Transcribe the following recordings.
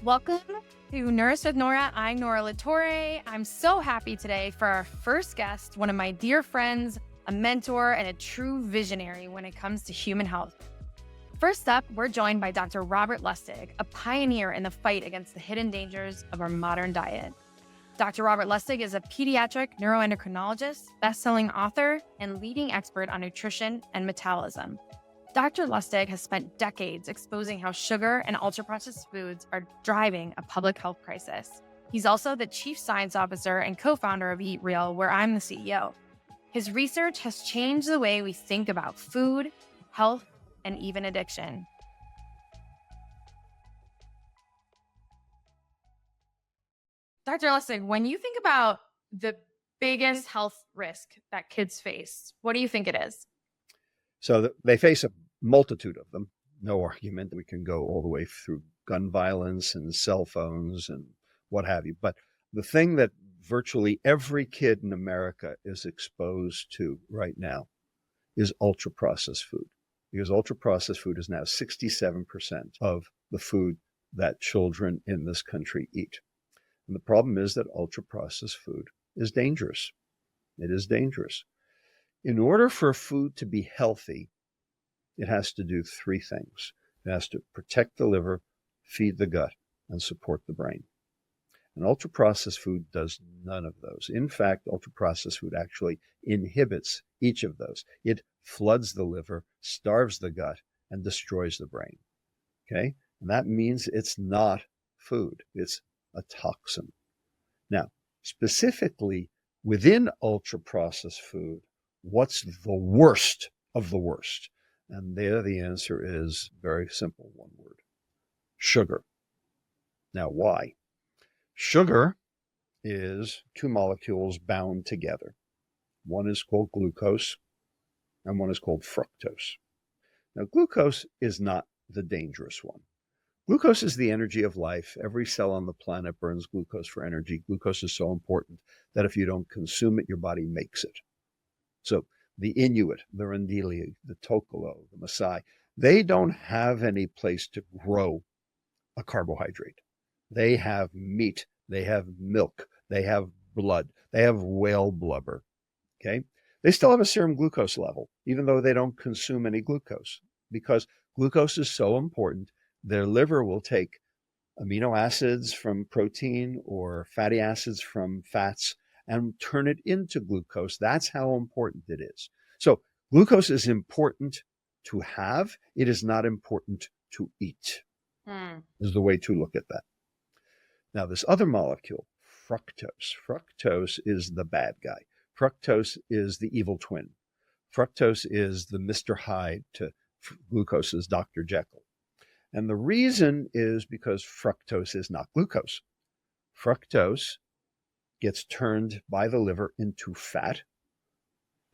Welcome to Nourished with Nora. I'm Nora LaTorre. I'm so happy today for our first guest, one of my dear friends, a mentor, and a true visionary when it comes to human health. First up, we're joined by Dr. Robert Lustig, a pioneer in the fight against the hidden dangers of our modern diet. Dr. Robert Lustig is a pediatric neuroendocrinologist, best-selling author, and leading expert on nutrition and metabolism. Dr. Lustig has spent decades exposing how sugar and ultra-processed foods are driving a public health crisis. He's also the chief science officer and co-founder of Eat Real, where I'm the CEO. His research has changed the way we think about food, health, and even addiction. Dr. Lustig, when you think about the biggest health risk that kids face, what do you think it is? So they face a multitude of them. No argument. We can go all the way through gun violence and cell phones and what have you. But the thing that virtually every kid in America is exposed to right now is ultra-processed food. Because ultra-processed food is now 67% of the food that children in this country eat. And the problem is that ultra-processed food is dangerous. It is dangerous. In order for food to be healthy, it has to do three things. It has to protect the liver, feed the gut, and support the brain. And ultra-processed food does none of those. In fact, ultra-processed food actually inhibits each of those. It floods the liver, starves the gut, and destroys the brain. Okay? And that means it's not food. It's a toxin. Now, specifically within ultra-processed food, what's the worst of the worst? And there the answer is very simple, one word: sugar. Now, why? Sugar is two molecules bound together. One is called glucose, and one is called fructose. Now, glucose is not the dangerous one. Glucose is the energy of life. Every cell on the planet burns glucose for energy. Glucose is so important that if you don't consume it, your body makes it. So the Inuit, the Rendili, the Tokolo, the Maasai, they don't have any place to grow a carbohydrate. They have meat, they have milk, they have blood, they have whale blubber, okay? They still have a serum glucose level, even though they don't consume any glucose, because glucose is so important. Their liver will take amino acids from protein or fatty acids from fats and turn it into glucose. That's how important it is. So glucose is important to have. It is not important to eat, is the way to look at that. Now, this other molecule, fructose. Fructose is the bad guy. Fructose is the evil twin. Fructose is the Mr. Hyde to glucose's Dr. Jekyll. And the reason is because fructose is not glucose. Fructose gets turned by the liver into fat,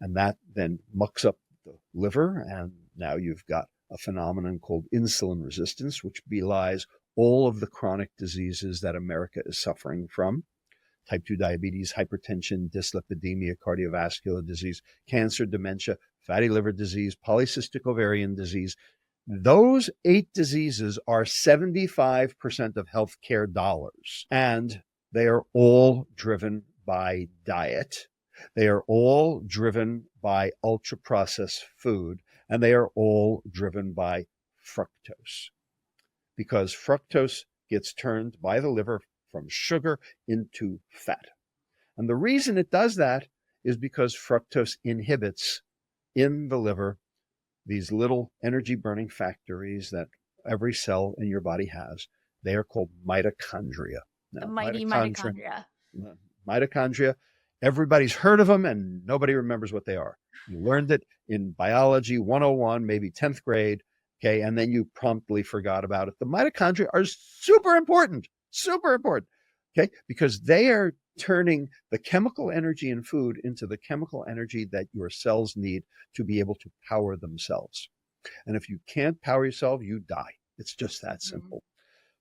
and that then mucks up the liver, and now you've got a phenomenon called insulin resistance, which belies all of the chronic diseases that America is suffering from: type 2 diabetes, hypertension, dyslipidemia, cardiovascular disease, cancer, dementia, fatty liver disease, polycystic ovarian disease. Those 8 diseases are 75% of healthcare dollars, and they are all driven by diet. They are all driven by ultra-processed food, and they are all driven by fructose, because fructose gets turned by the liver from sugar into fat. And the reason it does that is because fructose inhibits in the liver these little energy-burning factories that every cell in your body has. They are called mitochondria. Now, the mighty mitochondria. Mitochondria, everybody's heard of them and nobody remembers what they are. You learned it in biology 101, maybe 10th grade, okay, and then you promptly forgot about it. The mitochondria are super important, okay, because they are turning the chemical energy in food into the chemical energy that your cells need to be able to power themselves. And if you can't power yourself, you die. It's just that simple.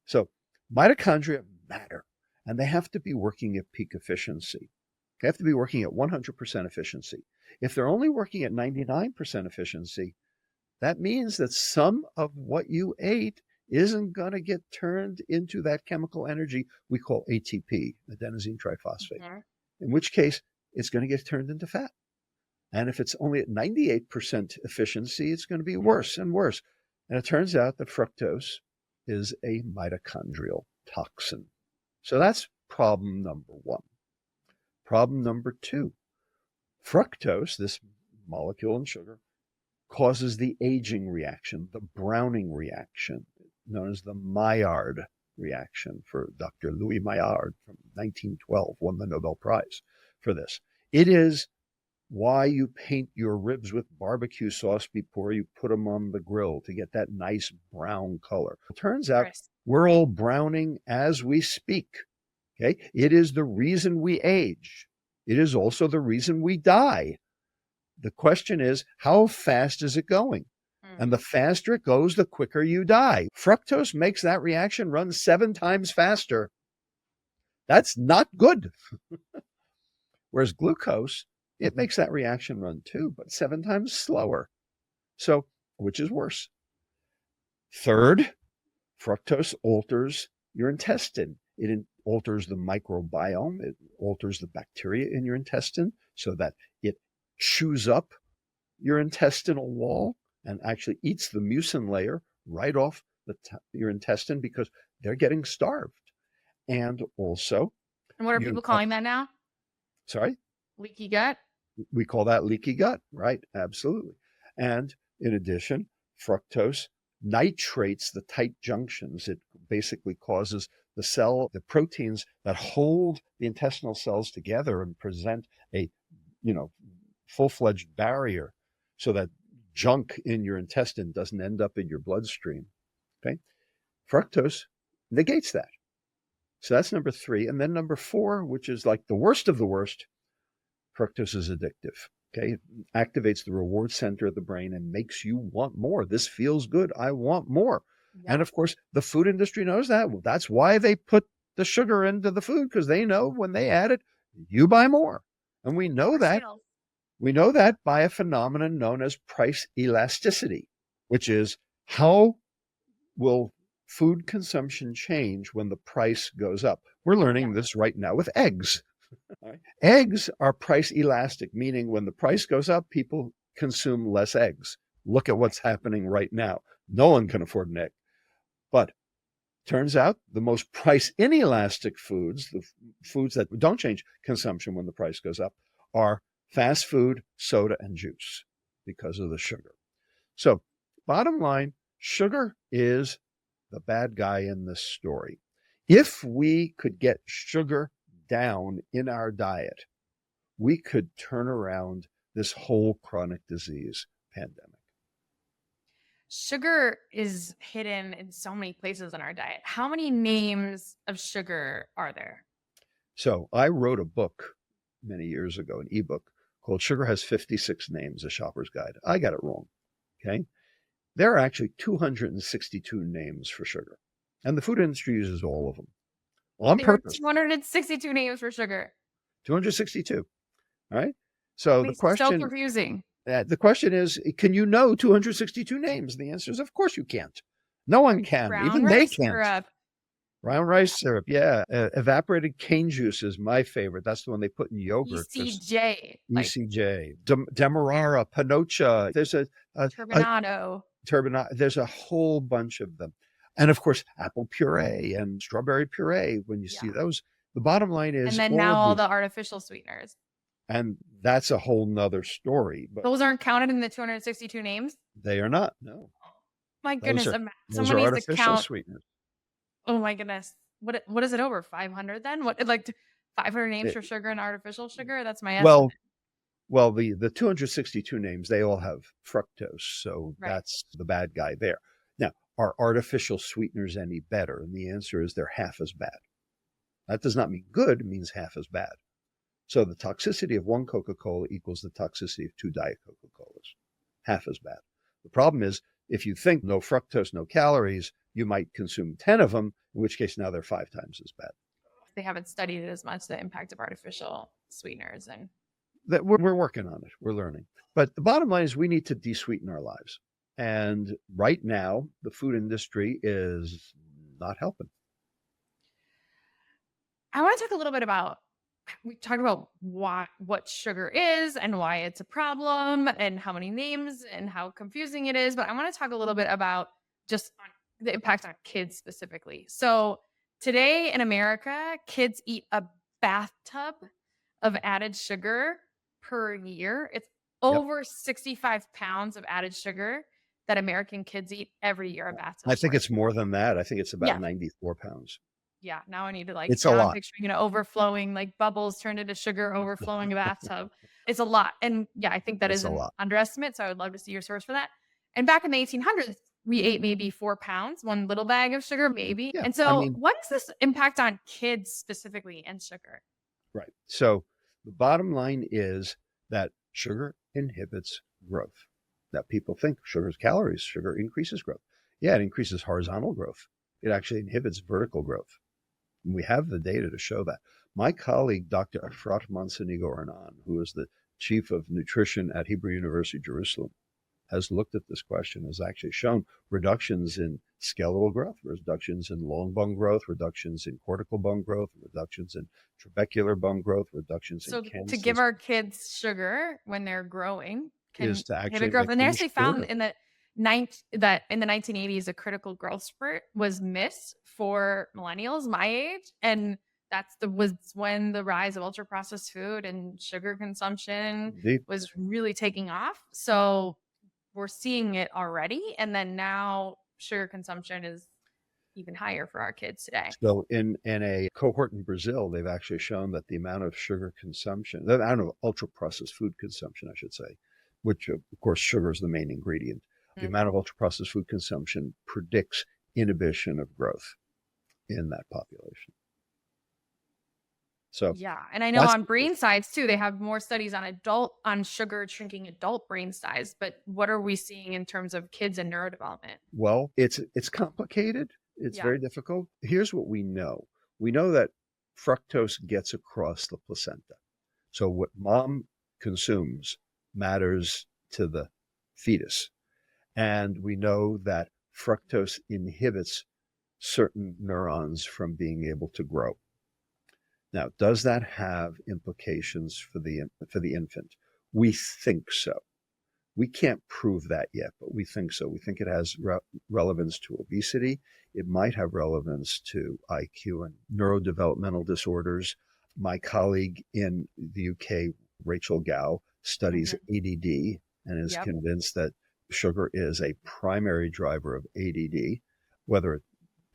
So mitochondria matter, and they have to be working at peak efficiency. They have to be working at 100% efficiency. If they're only working at 99% efficiency, that means that some of what you ate isn't going to get turned into that chemical energy we call ATP, adenosine triphosphate, in which case it's going to get turned into fat. And if it's only at 98% efficiency, it's going to be worse and worse. And it turns out that fructose is a mitochondrial toxin. So that's problem number one. Problem number two, fructose, this molecule in sugar, causes the aging reaction, the browning reaction, known as the Maillard reaction, for Dr. Louis Maillard from 1912, won the Nobel Prize for this. It is why you paint your ribs with barbecue sauce before you put them on the grill to get that nice brown color. It turns out we're all browning as we speak. Okay, it is the reason we age. It is also the reason we die. The question is, how fast is it going? And the faster it goes, the quicker you die. Fructose makes that reaction run 7 times faster. That's not good. Whereas glucose, it makes that reaction run too, but 7 times slower. So, which is worse? Third, fructose alters your intestine. It alters the microbiome. It alters the bacteria in your intestine so that it chews up your intestinal wall and actually eats the mucin layer right off your intestine because they're getting starved. And also... And what are people calling that now? Sorry? Leaky gut? We call that leaky gut, right? Absolutely. And in addition, fructose nitrates the tight junctions. It basically causes the proteins that hold the intestinal cells together and present a, full-fledged barrier so that junk in your intestine doesn't end up in your bloodstream. Okay? Fructose negates that. So that's number 3. And then number 4, which is like the worst of the worst, fructose is addictive. Okay? It activates the reward center of the brain and makes you want more. This feels good. I want more. Yeah. And of course, the food industry knows that. Well, that's why they put the sugar into the food, because they know when they add it, you buy more. And we know that. We know that by a phenomenon known as price elasticity, which is how will food consumption change when the price goes up. We're learning this right now with eggs. Eggs are price elastic, meaning when the price goes up, people consume less eggs. Look at what's happening right now. No one can afford an egg. But turns out the most price inelastic foods, the foods that don't change consumption when the price goes up, are fast food, soda, and juice because of the sugar. So bottom line, sugar is the bad guy in this story. If we could get sugar down in our diet, we could turn around this whole chronic disease pandemic. Sugar is hidden in so many places in our diet. How many names of sugar are there? So I wrote a book many years ago, an ebook called Sugar Has 56 Names, A Shopper's Guide. I got it wrong. Okay. There are actually 262 names for sugar. And the food industry uses all of them. On purpose. 262 names for sugar. 262. All right. So the question. So confusing. The question is, can you know 262 names? The answer is, of course you can't. No one can. Even they can't. Syrup. Brown rice syrup. Yeah. Evaporated cane juice is my favorite. That's the one they put in yogurt. ECJ. ECJ. Demerara, Panocha. There's a Turbinado. There's a whole bunch of them. And of course, apple puree and strawberry puree, when you see those, the bottom line is... And then now all the artificial sweeteners. And that's a whole nother story. But those aren't counted in the 262 names? They are not, no. My goodness. Those are artificial sweeteners. Oh my goodness. What is it over? 500 then? What, like 500 names for sugar and artificial sugar? That's my estimate. Well, the 262 names, they all have fructose. So that's the bad guy there. Now, are artificial sweeteners any better? And the answer is they're half as bad. That does not mean good, it means half as bad. So the toxicity of one Coca-Cola equals the toxicity of 2 Diet Coca-Colas. Half as bad. The problem is, if you think no fructose, no calories, you might consume 10 of them, in which case now they're 5 times as bad. They haven't studied it as much, the impact of artificial sweeteners. And that we're working on it. We're learning. But the bottom line is we need to de-sweeten our lives. And right now, the food industry is not helping. I want to talk a little bit about, we talked about what sugar is and why it's a problem and how many names and how confusing it is. But I want to talk a little bit about just on the impact on kids specifically. So today in America, kids eat a bathtub of added sugar per year. It's Yep. over 65 pounds of added sugar that American kids eat every year, a I bathtub think worth. it's more than that. I think it's about Yeah. 94 pounds. Yeah, now I need to It's a now I'm lot. picturing an overflowing, like bubbles turned into sugar overflowing a bathtub. It's a lot. And yeah, I think that It's is a an lot. underestimate. So I would love to see your source for that. And back in the 1800s, we ate maybe 4 pounds, one little bag of sugar, maybe. Yeah. And I so mean, what is this impact on kids specifically and sugar? right. So the bottom line is that sugar inhibits growth. That people think sugar is calories, sugar increases growth. Yeah, it increases horizontal growth. It actually inhibits vertical growth. And we have the data to show that. My colleague, Dr. Efrat Monsonigo-Hernan, who is the chief of nutrition at Hebrew University, Jerusalem, has looked at this question, has actually shown reductions in skeletal growth, reductions in long bone growth, reductions in cortical bone growth, reductions in trabecular bone growth, reductions in So to give cancers, our kids sugar when they're growing is can to actually inhibit growth. make And they them actually found shorter. in the in the 1980s, a critical growth spurt was missed for millennials my age. And was when the rise of ultra processed food and sugar consumption Indeed. was really taking off. So we're seeing it already. And then now sugar consumption is even higher for our kids today. So in a cohort in Brazil, they've actually shown that the amount of sugar consumption, the amount of ultra processed food consumption, I should say, which of course sugar is the main ingredient, the Mm. amount of ultra processed food consumption predicts inhibition of growth in that population. So Yeah, and I know that's on brain size too, they have more studies on sugar shrinking adult brain size, but what are we seeing in terms of kids and neurodevelopment? well, it's complicated. It's Yeah. very difficult. Here's what we know. We know that fructose gets across the placenta. So what mom consumes matters to the fetus. And we know that fructose inhibits certain neurons from being able to grow. Now, does that have implications for the infant? We think so. We can't prove that yet, but we think so. We think it has relevance to obesity. It might have relevance to IQ and neurodevelopmental disorders. My colleague in the UK, Rachel Gow, studies Mhm. ADD and is Yep. convinced that sugar is a primary driver of ADD, whether it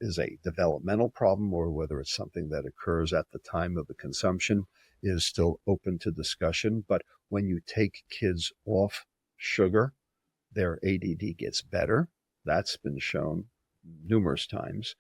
is a developmental problem or whether it's something that occurs at the time of the consumption is still open to discussion. But when you take kids off sugar, their ADD gets better. That's been shown numerous times.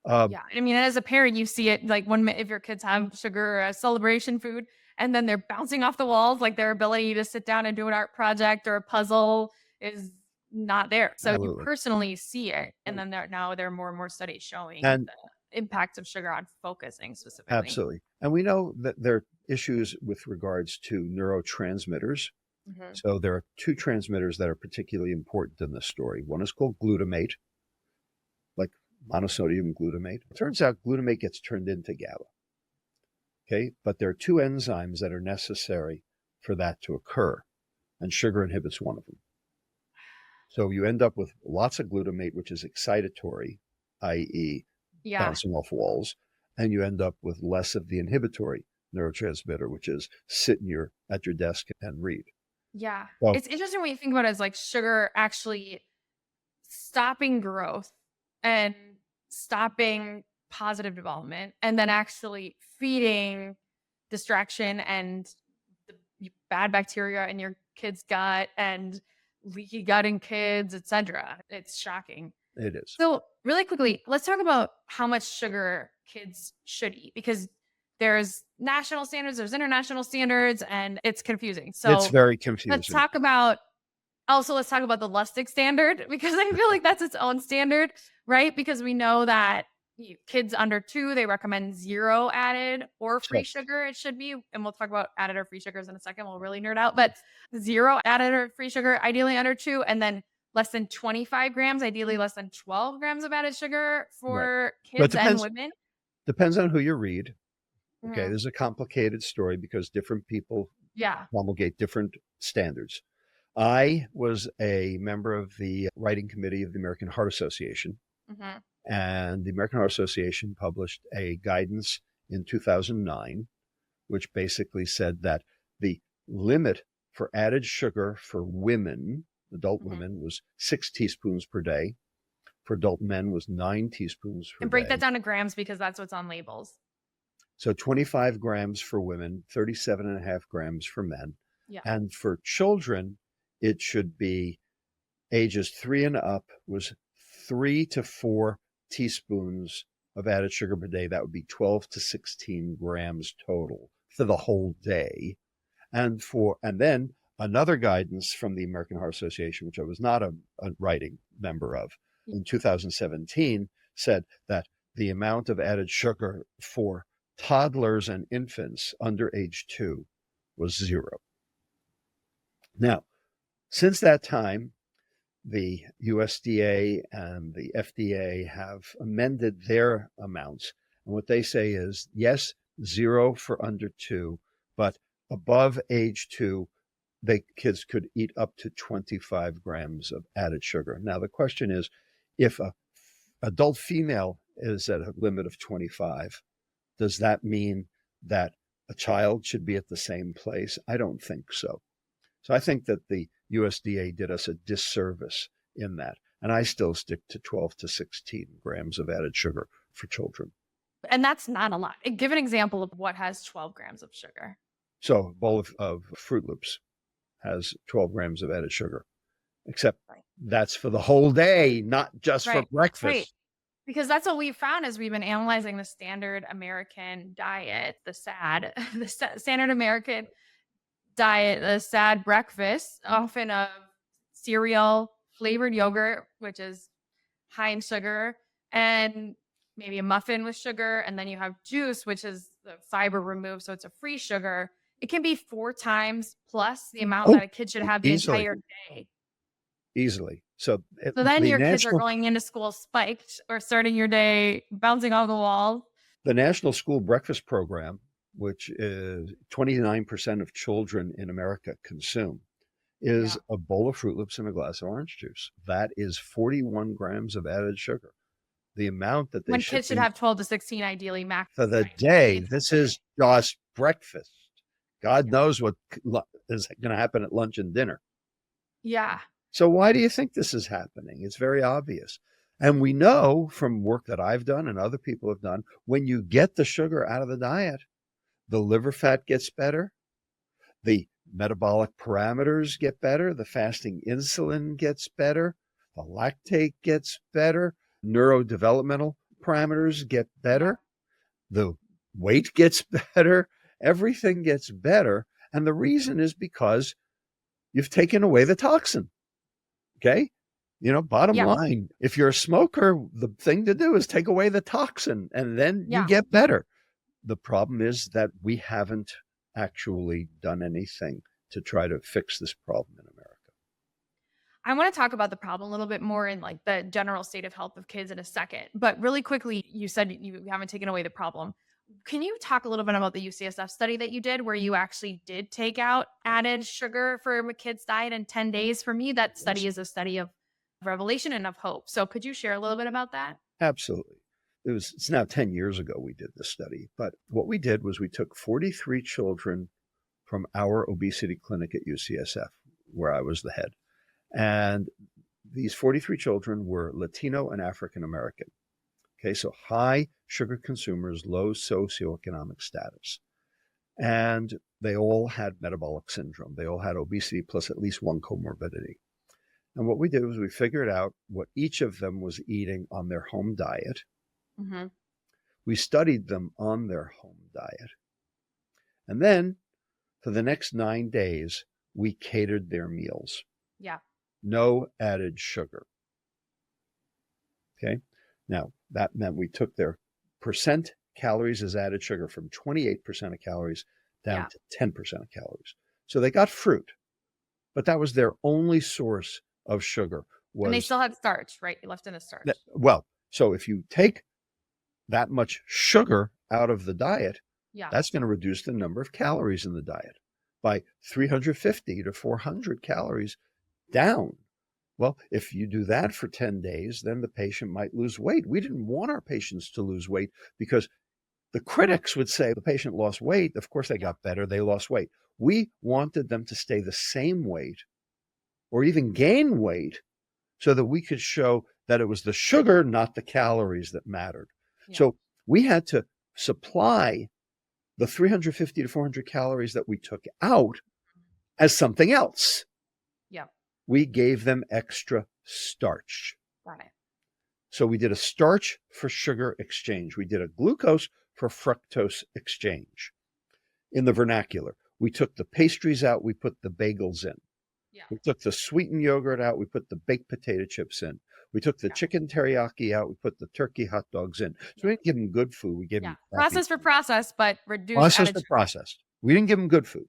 Um, Yeah. I mean, as a parent, you see it like if your kids have sugar or a celebration food and then they're bouncing off the walls, like their ability to sit down and do an art project or a puzzle is not there. So you Absolutely. personally see it. And then now there are more and more studies showing And the impact of sugar on focusing specifically. absolutely. And we know that there are issues with regards to neurotransmitters. Mhm. So there are two transmitters that are particularly important in this story. One is called glutamate, like monosodium glutamate. It turns out glutamate gets turned into GABA. Okay, but there are two enzymes that are necessary for that to occur, and sugar inhibits one of them. So you end up with lots of glutamate, which is excitatory, i.e., Yeah. bouncing off walls, and you end up with less of the inhibitory neurotransmitter, which is sit at your desk and read. Yeah. So It's interesting when you think about it as like sugar actually stopping growth and stopping positive development and then actually feeding distraction and bad bacteria in your kid's gut and leaky gut in kids, etc. It's shocking. it is. So, really quickly, let's talk about how much sugar kids should eat because there's national standards, there's international standards, and it's confusing. It's So, very let's confusing. talk about let's talk about the Lustig standard because I feel like that's its own standard, right? Because we know that kids under 2, they recommend 0 added or free So sugar. It should be, and we'll talk about added or free sugars in a second. We'll really nerd out, but 0 added or free sugar, ideally under 2, and then less than 25 grams, ideally less than 12 grams of added sugar Right. for But kids and women. depends on who you read. Okay, Mhm. there's a complicated story because different people Yeah. promulgate different standards. I was a member of the writing committee of the American Heart Association, Mhm. and the American Heart Association published a guidance in 2009, which basically said that the limit for added sugar for women, adult Mhm. women, was 6 teaspoons per day. For adult men was 9 teaspoons per And break that day. down to grams because that's what's on labels. So 25 grams for women, 37.5 grams for men. Yeah. And for children, it should be ages 3 and up was 3 to 4 teaspoons of added sugar per day. That would be 12 to 16 grams total for the whole day. And then another guidance from the American Heart Association, which I was not a writing member of, in 2017 said that the amount of added sugar for toddlers and infants under age 2 was 0. Now, since that time, the USDA and the FDA have amended their amounts. And what they say is, yes, 0 for under 2, but above age 2, kids could eat up to 25 grams of added sugar. Now, the question is, if a adult female is at a limit of 25, does that mean that a child should be at the same place? I don't think so. So I think that the USDA did us a disservice in that. And I still stick to 12 to 16 grams of added sugar for children. And that's not a lot. Give an example of what has 12 grams of sugar. So a bowl of Fruit Loops has 12 grams of added sugar, except Right. that's for the whole day, not just for Right. breakfast. Because that's what we've found as we've been analyzing the standard American diet, the standard American diet, the SAD breakfast, often of cereal, flavored yogurt, which is high in sugar, and maybe a muffin with sugar. And then you have juice, which is the fiber removed. So it's a free sugar. It can be 4 times plus the amount Oh, that a kid should have the easily, entire day. easily. So So then the your kids are national going into school spiked or starting your day bouncing off the walls. the National School Breakfast Program, which is 29% of children in America consume, is Yeah. a bowl of Fruit Loops and a glass of orange juice. That is 41 grams of added sugar. The amount that they When should kids should be have 12 to 16 ideally max. for the Right. day. Needs This per is day. just breakfast. God Yeah. knows what is going to happen at lunch and dinner. Yeah. So why do you think this is happening? It's very obvious. And we know from work that I've done and other people have done, when you get the sugar out of the diet, the liver fat gets better, the metabolic parameters get better, the fasting insulin gets better, the lactate gets better, neurodevelopmental parameters get better, the weight gets better, everything gets better. And the reason is because you've taken away the toxin. Okay. Bottom Yeah. line, if you're a smoker, the thing to do is take away the toxin and then you Yeah. get better. The problem is that we haven't actually done anything to try to fix this problem in America. I want to talk about the problem a little bit more in like the general state of health of kids in a second. But really quickly, you said you haven't taken away the problem. Can you talk a little bit about the UCSF study that you did where you actually did take out added sugar from a kid's diet in 10 days? For me, that study is a study of revelation and of hope. So could you share a little bit about that? Absolutely. It's now 10 years ago we did this study, but what we did was we took 43 children from our obesity clinic at UCSF, where I was the head. And these 43 children were Latino and African American. Okay, so high sugar consumers, low socioeconomic status. And they all had metabolic syndrome. They all had obesity plus at least one comorbidity. And what we did was we figured out what each of them was eating on their home diet. Mm-hmm. We studied them on their home diet. And then for the next 9 days, we catered their meals. Yeah. No added sugar. Okay. Now, that meant we took their percent calories as added sugar from 28% of calories down to 10% of calories. So they got fruit, but that was their only source of sugar. And they was still had starch, right? You left in a starch. so if you take that much sugar out of the diet, Yeah. that's going to reduce the number of calories in the diet by 350 to 400 calories down. Well, if you do that for 10 days, then the patient might lose weight. We didn't want our patients to lose weight because the critics would say the patient lost weight. Of course, they got better. They lost weight. We wanted them to stay the same weight or even gain weight so that we could show that it was the sugar, not the calories that mattered. Yeah. So we had to supply the 350 to 400 calories that we took out as something else. Yeah. We gave them extra starch. Got it. So we did a starch for sugar exchange. We did a glucose for fructose exchange. In the vernacular, we took the pastries out, we put the bagels in. Yeah. We took the sweetened yogurt out, we put the baked potato chips in. We took the chicken teriyaki out, we put the turkey hot dogs in. So we didn't give them good food, we gave them processed for process, but reduced processed added for processed. We didn't give them good food.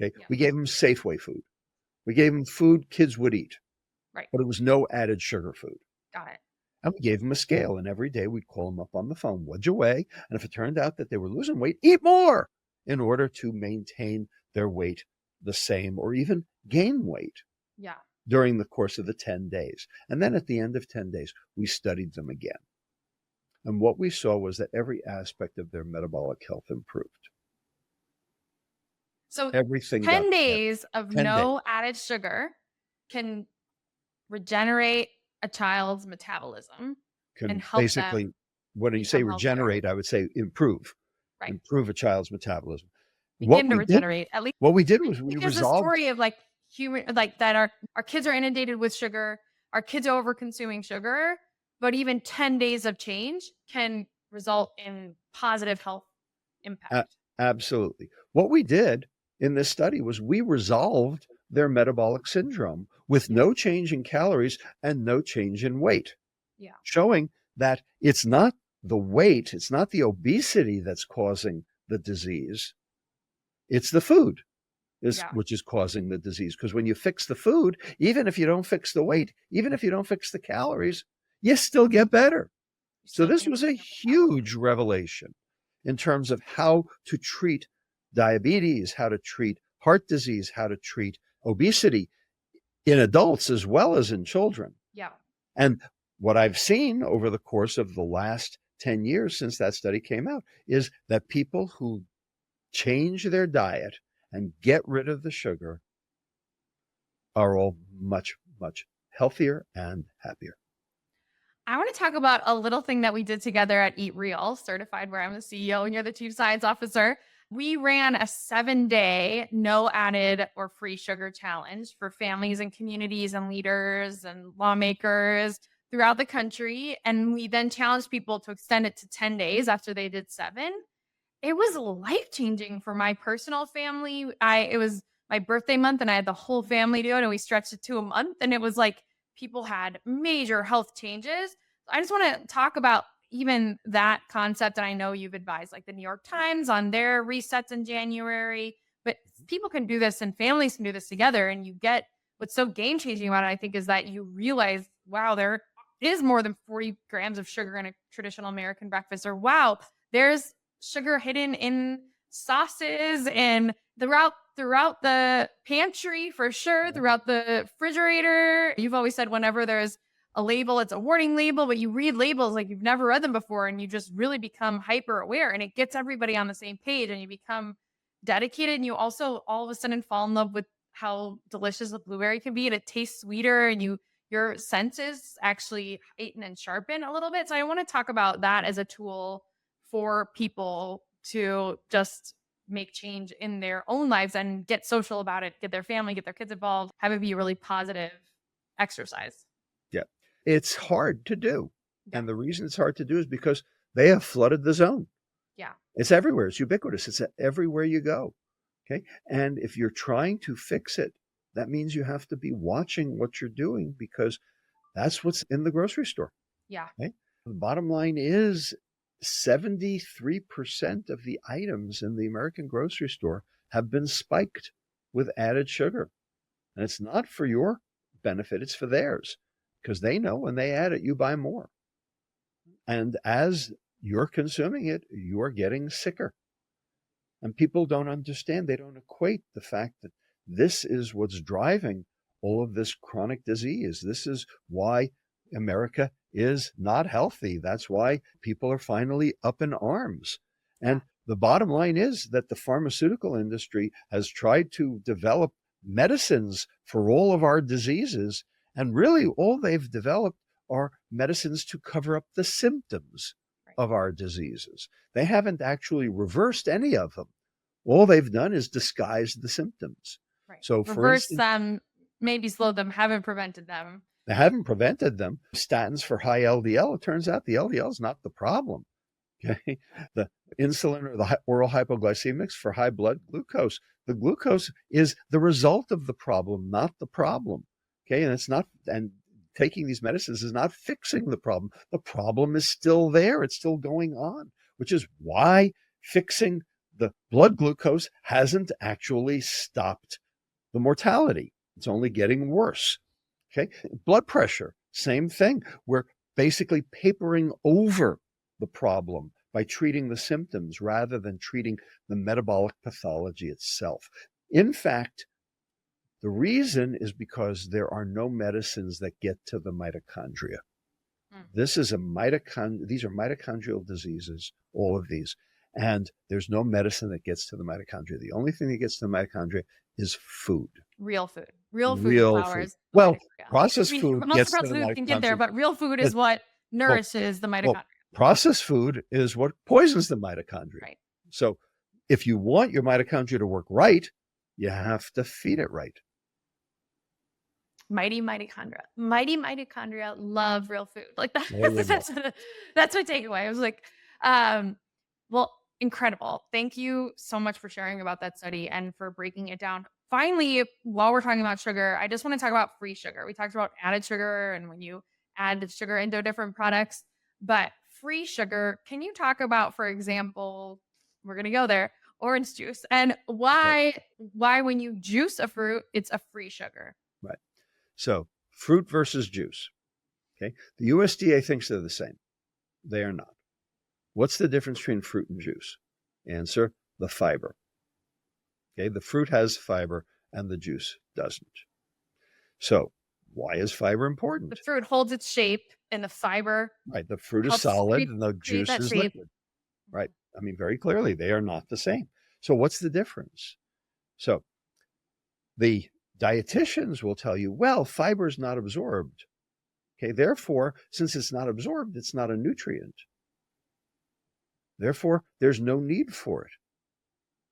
Okay. Yeah. We gave them Safeway food. We gave them food kids would eat. Right. But it was no added sugar food. Got it. And we gave them a scale, and every day we'd call them up on the phone, what'd you weigh? And if it turned out that they were losing weight, eat more in order to maintain their weight the same or even gain weight during the course of the 10 days. And then at the end of 10 days, we studied them again. And what we saw was that every aspect of their metabolic health improved. So everything 10 days of 10 no added sugar can regenerate a child's metabolism and help basically, them when you say regenerate, I would say improve. Right. Improve a child's metabolism. Begin to regenerate. At least what we did was we because resolved the story of like human, like that our kids are inundated with sugar, our kids are over consuming sugar, but even 10 days of change can result in positive health impact. Absolutely. What we did in this study was we resolved their metabolic syndrome with no change in calories and no change in weight. Yeah. Showing that it's not the weight, it's not the obesity that's causing the disease. It's the food which is causing the disease. Because when you fix the food, even if you don't fix the weight, even if you don't fix the calories, you still get better. So this was a huge revelation in terms of how to treat diabetes, how to treat heart disease, how to treat obesity in adults as well as in children. Yeah. And what I've seen over the course of the last 10 years since that study came out is that people who change their diet and get rid of the sugar are all much, much healthier and happier. I want to talk about a little thing that we did together at Eat Real, certified where I'm the CEO and you're the chief science officer. We ran a 7-day no added or free sugar challenge for families and communities and leaders and lawmakers throughout the country. And we then challenged people to extend it to 10 days after they did 7. It was life-changing for my personal family. It was my birthday month and I had the whole family do it and we stretched it to a month. And it was like people had major health changes. I just want to talk about even that concept. And I know you've advised like the New York Times on their resets in January, but people can do this and families can do this together. And you get what's so game-changing about it, I think, is that you realize, wow, there is more than 40 grams of sugar in a traditional American breakfast, or wow, there's sugar hidden in sauces and throughout the pantry for sure, throughout the refrigerator. You've always said whenever there's a label, it's a warning label, but you read labels like you've never read them before and you just really become hyper aware and it gets everybody on the same page and you become dedicated. And you also all of a sudden fall in love with how delicious a blueberry can be and it tastes sweeter and your senses actually heighten and sharpen a little bit. So I want to talk about that as a tool for people to just make change in their own lives and get social about it, get their family, get their kids involved, have it be a really positive exercise. Yeah. It's hard to do. Yeah. And the reason it's hard to do is because they have flooded the zone. Yeah. It's everywhere. It's ubiquitous. It's everywhere you go. Okay. And if you're trying to fix it, that means you have to be watching what you're doing because that's what's in the grocery store. Yeah. Okay? The bottom line is 73% of the items in the American grocery store have been spiked with added sugar. And it's not for your benefit, it's for theirs. because they know when they add it, you buy more. And as you're consuming it, you're getting sicker. And people don't understand. They don't equate the fact that this is what's driving all of this chronic disease. This is why America is not healthy. That's why people are finally up in arms. And the bottom line is that the pharmaceutical industry has tried to develop medicines for all of our diseases. And really, all they've developed are medicines to cover up the symptoms of our diseases. They haven't actually reversed any of them. All they've done is disguise the symptoms. Right. So reverse them, maybe slow them, haven't prevented them. They haven't prevented them. Statins for high LDL, it turns out the LDL is not the problem. Okay, the insulin or the oral hypoglycemics for high blood glucose. The glucose is the result of the problem, not the problem. Okay, and it's not, and taking these medicines is not fixing the problem. The problem is still there. It's still going on, which is why fixing the blood glucose hasn't actually stopped the mortality. It's only getting worse. Okay, blood pressure, same thing. We're basically papering over the problem by treating the symptoms rather than treating the metabolic pathology itself. In fact, the reason is because there are no medicines that get to the mitochondria. This is these are mitochondrial diseases, all of these, and there's no medicine that gets to the mitochondria. The only thing that gets to the mitochondria is food. Real food. Real flowers. Well, processed food gets to the food can get there, mitochondria. but real food is what nourishes the mitochondria. Processed food is what poisons the mitochondria. Right. So if you want your mitochondria to work right, you have to feed it right. Mighty mitochondria love real food. Like that's my takeaway. I was like, well, incredible. Thank you so much for sharing about that study and for breaking it down. Finally, while we're talking about sugar, I just want to talk about free sugar. We talked about added sugar and when you add sugar into different products, but free sugar, can you talk about, for example, we're going to go there, orange juice, and why when you juice a fruit, it's a free sugar? Right. So fruit versus juice. Okay. The USDA thinks they're the same. They are not. What's the difference between fruit and juice? Answer, the fiber. Okay. The fruit has fiber and the juice doesn't. So why is fiber important? The fruit holds its shape and the fiber. Right. The fruit is solid and the juice is liquid. Right. I mean, very clearly, they are not the same. So what's the difference? So the dietitians will tell you, well, fiber is not absorbed. Okay, therefore, since it's not absorbed, it's not a nutrient. Therefore, there's no need for it.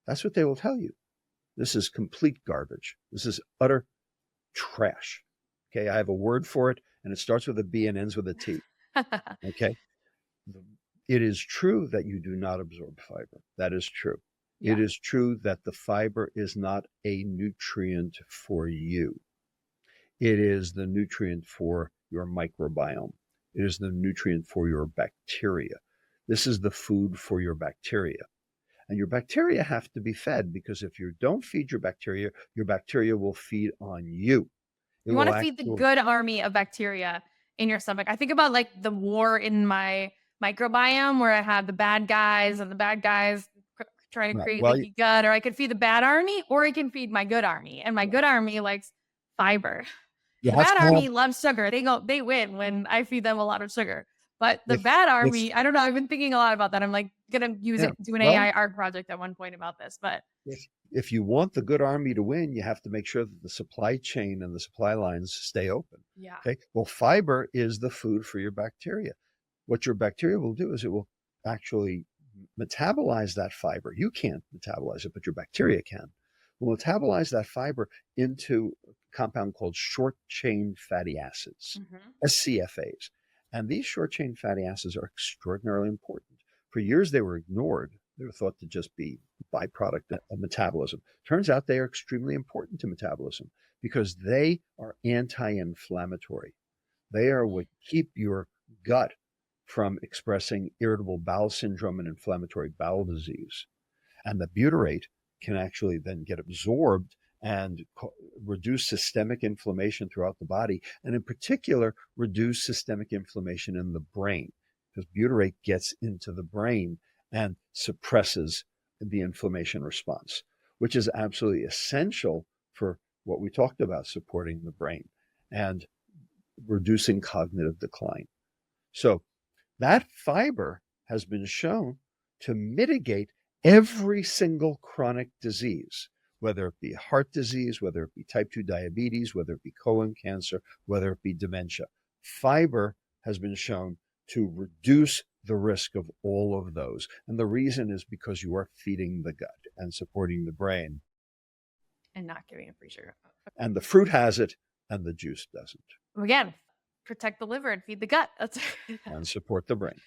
That's what they will tell you. This is complete garbage. This is utter trash. Okay, I have a word for it, and it starts with a B and ends with a T. Okay, it is true that you do not absorb fiber. That is true. Yeah. It is true that the fiber is not a nutrient for you. It is the nutrient for your microbiome. It is the nutrient for your bacteria. This is the food for your bacteria. And your bacteria have to be fed, because if you don't feed your bacteria will feed on you. You want to feed the good army of bacteria in your stomach. I think about like the war in my microbiome where I have the bad guys and the bad guys trying to create leaky gut, or I could feed the bad army or I can feed my good army. And my good army likes fiber. The bad army loves sugar. They win when I feed them a lot of sugar. But the bad army, I don't know. I've been thinking a lot about that. I'm like going to use it, do an AI art project at one point about this. But if you want the good army to win, you have to make sure that the supply chain and the supply lines stay open. Yeah. Okay. Well, fiber is the food for your bacteria. What your bacteria will do is it will actually metabolize that fiber. You can't metabolize it, but your bacteria can. Will metabolize that fiber into a compound called short-chain fatty acids, SCFAs. And these short-chain fatty acids are extraordinarily important. For years, they were ignored. They were thought to just be a byproduct of metabolism. Turns out they are extremely important to metabolism because they are anti-inflammatory. They are what keep your gut from expressing irritable bowel syndrome and inflammatory bowel disease. And the butyrate can actually then get absorbed and reduce systemic inflammation throughout the body, and in particular, reduce systemic inflammation in the brain, because butyrate gets into the brain and suppresses the inflammation response, which is absolutely essential for what we talked about, supporting the brain and reducing cognitive decline. So that fiber has been shown to mitigate every single chronic disease, whether it be heart disease, whether it be type 2 diabetes, whether it be colon cancer, whether it be dementia. Fiber has been shown to reduce the risk of all of those. And the reason is because you are feeding the gut and supporting the brain. And not giving it free sugar. And the fruit has it and the juice doesn't. Again, protect the liver and feed the gut. That's and support the brain.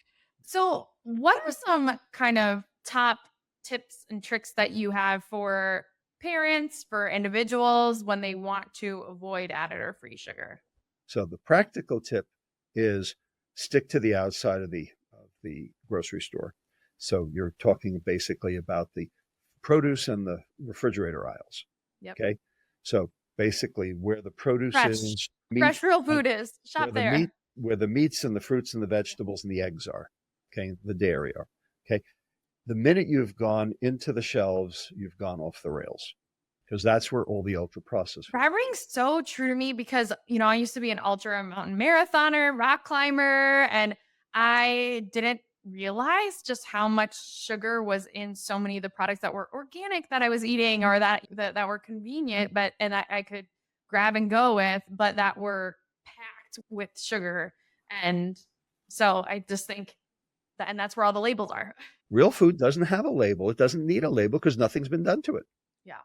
So what are some kind of top tips and tricks that you have for parents, for individuals when they want to avoid added or free sugar? So the practical tip is stick to the outside of the grocery store. So you're talking basically about the produce and the refrigerator aisles. Yep. Okay. So basically where the produce is, fresh real food is, shop there. Where the meats and the fruits and the vegetables and the eggs are. Okay. The dairy are. Okay. The minute you've gone into the shelves, you've gone off the rails, because that's where all the ultra processed. That rings so true to me because, I used to be an ultra mountain marathoner, rock climber, and I didn't realize just how much sugar was in so many of the products that were organic that I was eating, or that were convenient, and I could grab and go with, but that were packed with sugar. And so I just think that, and that's where all the labels are. Real food doesn't have a label. It doesn't need a label because nothing's been done to it. Yeah.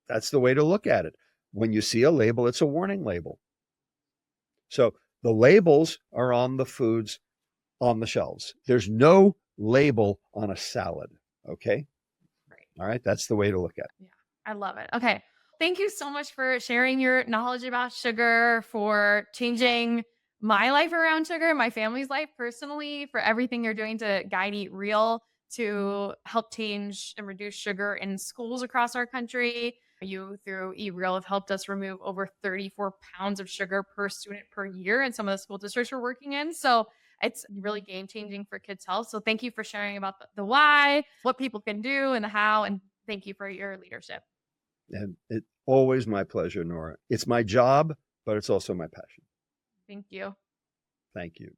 That's the way to look at it. When you see a label, it's a warning label. So the labels are on the foods on the shelves. There's no label on a salad. Okay. Right. All right. That's the way to look at it. Yeah. I love it. Okay. Thank you so much for sharing your knowledge about sugar, for changing my life around sugar, my family's life personally, for everything you're doing to guide Eat Real to help change and reduce sugar in schools across our country. You, through Eat Real, have helped us remove over 34 pounds of sugar per student per year in some of the school districts we're working in. So it's really game changing for kids' health. So thank you for sharing about the why, what people can do, and the how. And thank you for your leadership. And it's always my pleasure, Nora. It's my job, but it's also my passion. Thank you. Thank you.